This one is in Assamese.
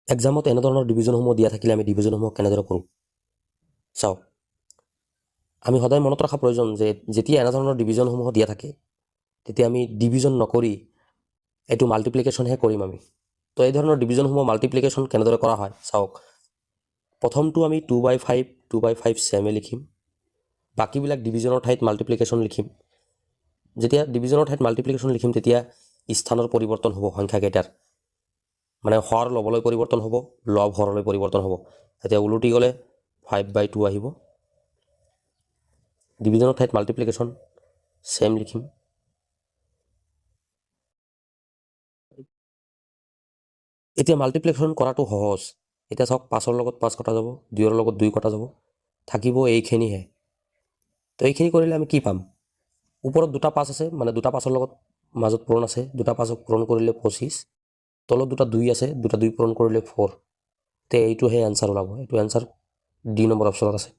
এক্সামত এনেধৰণৰ ডিভিজনসমূহ দিয়া থাকিলে আমি ডিভিজনসমূহ কেনেদৰে কৰোঁ চাওক আমি সদায় মনত ৰখা প্ৰয়োজন যে যেতিয়া এনেধৰণৰ ডিভিজনসমূহ দিয়া থাকে তেতিয়া আমি ডিভিজন নকৰি এইটো মাল্টিপ্লিকেশ্যনহে কৰিম আমি তো এই ধৰণৰ ডিভিজনসমূহ মাল্টিপ্লিকেশ্যন কেনেদৰে কৰা হয় চাওক প্ৰথমটো আমি 2/5 2/5 ছেমে লিখিম বাকীবিলাক ডিভিজনৰ ঠাইত মাল্টিপ্লিকেশ্যন লিখিম যেতিয়া ডিভিজনৰ ঠাইত মাল্টিপ্লিকেশ্যন লিখিম তেতিয়া স্থানৰ পৰিৱৰ্তন হ'ব সংখ্যাকেইটাৰ মানে হৰ ল'বলৈ পৰিৱৰ্তন হ'ব লব হৰলৈ পৰিৱৰ্তন হ'ব এতিয়া উলটি গ'লে 5/2 আহিব ডিভিজনৰ ঠাইত মাল্টিপ্লিকেশ্যন ছেম লিখিম এতিয়া মাল্টিপ্লিকেশ্যন কৰাটো সহজ এতিয়া চাওক 5ৰ লগত 5 কটা যাব 2ৰ লগত 2 কটা যাব থাকিব এইখিনিহে তো এইখিনি কৰিলে আমি কি পাম ওপৰত দুটা 5 আছে মানে দুটা 5ৰ লগত মাজত পূৰণ আছে দুটা 5ক পূৰণ কৰিলে 25 তলত দুটা 2 আছে দুটা 2 পূৰণ কৰিলে 4 তে এইটোহে এনসাৰ ওলাব এইটো এনসাৰ ডি নম্বৰ অপশ্যনত আছে